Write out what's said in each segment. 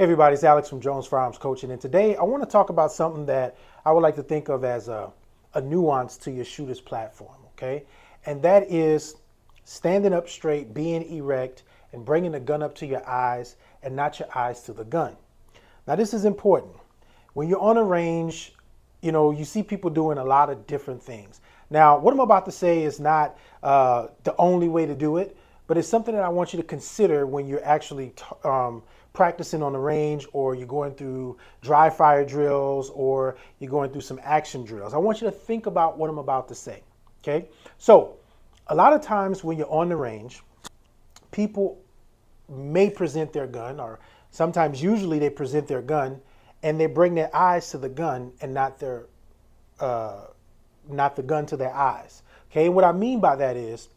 Hey everybody, it's Alex from Jones Firearms Coaching, and today I want to talk about something that I would like to think of as a nuance to your shooter's platform, okay? And that is standing up straight, being erect, and bringing the gun up to your eyes and not your eyes to the gun. Now this is important. When you're on a range, you see people doing a lot of different things. Now, what I'm about to say is not the only way to do it, but it's something that I want you to consider when you're actually practicing on the range, or you're going through dry fire drills, or you're going through some action drills. I want you to think about what I'm about to say, okay? So, a lot of times when you're on the range, people may present their gun, or sometimes usually they present their gun and they bring their eyes to the gun and not the gun to their eyes. Okay, and what I mean by that is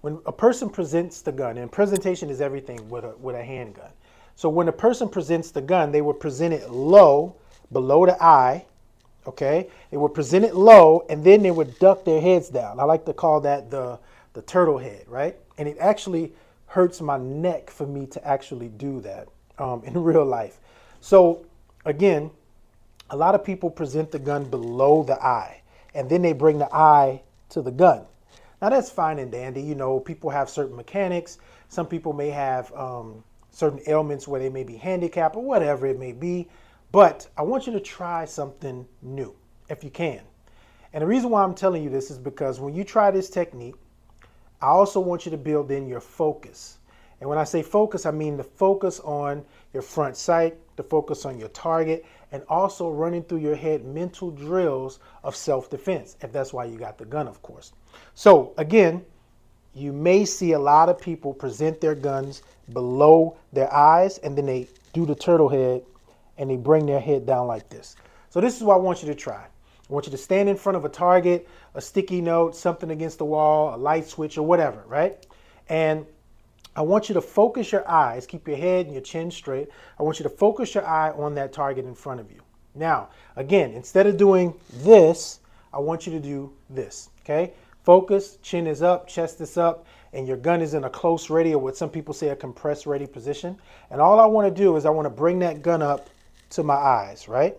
when a person presents the gun, and presentation is everything with a handgun. So when a person presents the gun, they will present it low, below the eye. Okay, they would present it low, and then they would duck their heads down. I like to call that the turtle head, right? And it actually hurts my neck for me to actually do that in real life. So again, a lot of people present the gun below the eye, and then they bring the eye to the gun. Now that's fine and dandy. People have certain mechanics. Some people may have certain ailments where they may be handicapped or whatever it may be. But I want you to try something new if you can. And the reason why I'm telling you this is because when you try this technique, I also want you to build in your focus. And when I say focus, I mean the focus on your front sight, the focus on your target, and also running through your head mental drills of self-defense, if that's why you got the gun, of course. So again, you may see a lot of people present their guns below their eyes, and then they do the turtle head and they bring their head down like this. So this is what I want you to try. I want you to stand in front of a target, a sticky note, something against the wall, a light switch, or whatever, right? And I want you to focus your eyes, keep your head and your chin straight. I want you to focus your eye on that target in front of you. Now, again, instead of doing this, I want you to do this, okay? Focus, chin is up, chest is up, and your gun is in a close ready, or what some people say a compressed ready position. And all I want to do is I want to bring that gun up to my eyes, right?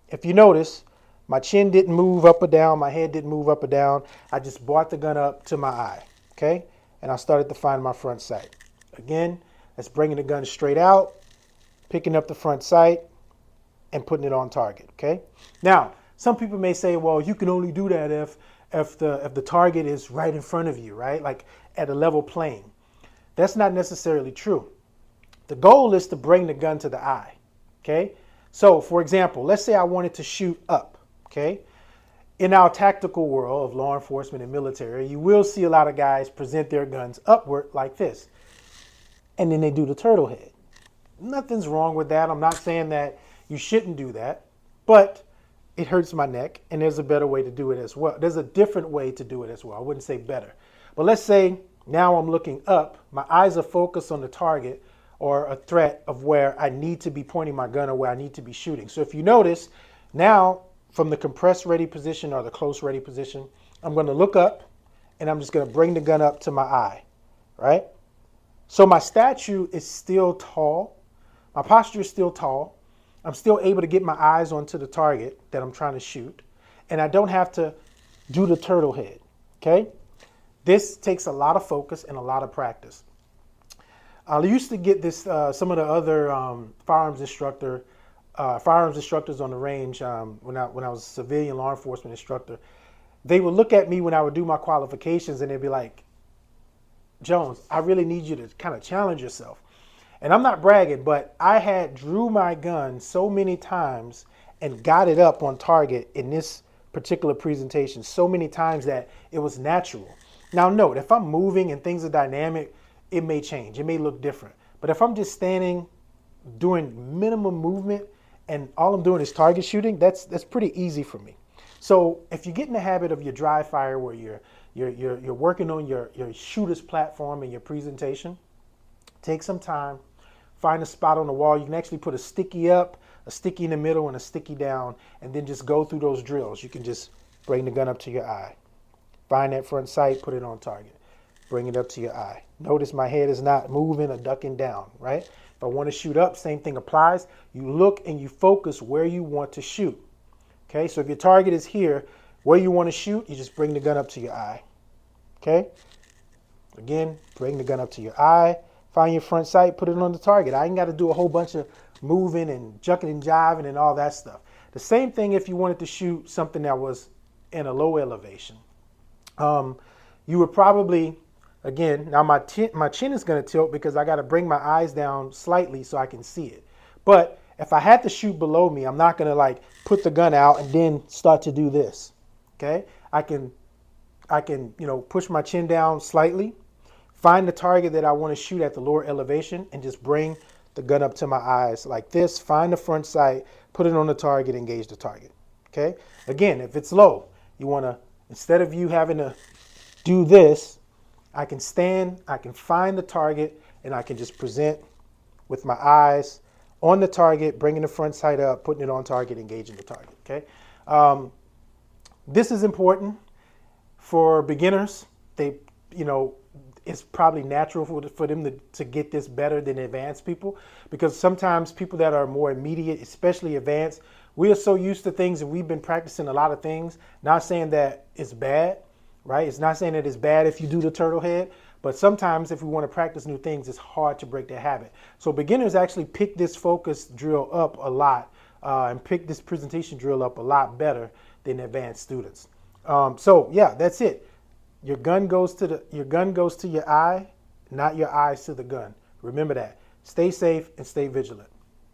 If you notice, my chin didn't move up or down, my head didn't move up or down. I just brought the gun up to my eye, okay? And I started to find my front sight. Again, that's bringing the gun straight out, picking up the front sight, and putting it on target, okay? Now, some people may say, well, you can only do that if the target is right in front of you, right? Like at a level plane. That's not necessarily true. The goal is to bring the gun to the eye, okay? So, for example, let's say I wanted to shoot up, okay? In our tactical world of law enforcement and military, you will see a lot of guys present their guns upward like this, and then they do the turtle head. Nothing's wrong with that. I'm not saying that you shouldn't do that, but it hurts my neck, and there's a better way to do it as well. There's a different way to do it as well. I wouldn't say better. But let's say now I'm looking up, my eyes are focused on the target or a threat of where I need to be pointing my gun or where I need to be shooting. So if you notice, now from the compressed ready position or the close ready position, I'm going to look up and I'm just going to bring the gun up to my eye, right? So my statue is still tall. My posture is still tall. I'm still able to get my eyes onto the target that I'm trying to shoot. And I don't have to do the turtle head, okay? This takes a lot of focus and a lot of practice. I used to get this, some of the other firearms instructors on the range when I was a civilian law enforcement instructor. They would look at me when I would do my qualifications and they'd be like, Jones, I really need you to kind of challenge yourself. And I'm not bragging, but I had drew my gun so many times and got it up on target in this particular presentation so many times that it was natural. Now note, if I'm moving and things are dynamic, it may change. It may look different. But if I'm just standing, doing minimum movement, and all I'm doing is target shooting, that's pretty easy for me. So if you get in the habit of your dry fire where you're working on your shooter's platform and your presentation, take some time, find a spot on the wall. You can actually put a sticky up, a sticky in the middle, and a sticky down, and then just go through those drills. You can just bring the gun up to your eye. Find that front sight, put it on target. Bring it up to your eye. Notice my head is not moving or ducking down, right? If I want to shoot up, same thing applies. You look and you focus where you want to shoot. Okay, so if your target is here, where you want to shoot, you just bring the gun up to your eye. Okay, again, bring the gun up to your eye, find your front sight, put it on the target. I ain't got to do a whole bunch of moving and jucking and jiving and all that stuff. The same thing if you wanted to shoot something that was in a low elevation. You would probably, again, now my chin is going to tilt because I got to bring my eyes down slightly so I can see it. But if I had to shoot below me, I'm not going to like put the gun out and then start to do this. Okay, I can push my chin down slightly, find the target that I want to shoot at the lower elevation, and just bring the gun up to my eyes like this. Find the front sight, put it on the target, engage the target. Okay, again, if it's low, you want to, instead of you having to do this, I can stand, I can find the target, and I can just present with my eyes on the target, bringing the front sight up, putting it on target, engaging the target. Okay, this is important for beginners. They, it's probably natural for them to get this better than advanced people, because sometimes people that are more immediate, especially advanced, we are so used to things and we've been practicing a lot of things. Not saying that it's bad, right? It's not saying that it's bad if you do the turtle head, but sometimes if we want to practice new things, it's hard to break that habit. So beginners actually pick this focus drill up a lot and pick this presentation drill up a lot better than advanced students. So yeah, that's it. Your gun goes to your eye, not your eyes to the gun. Remember that. Stay safe and stay vigilant.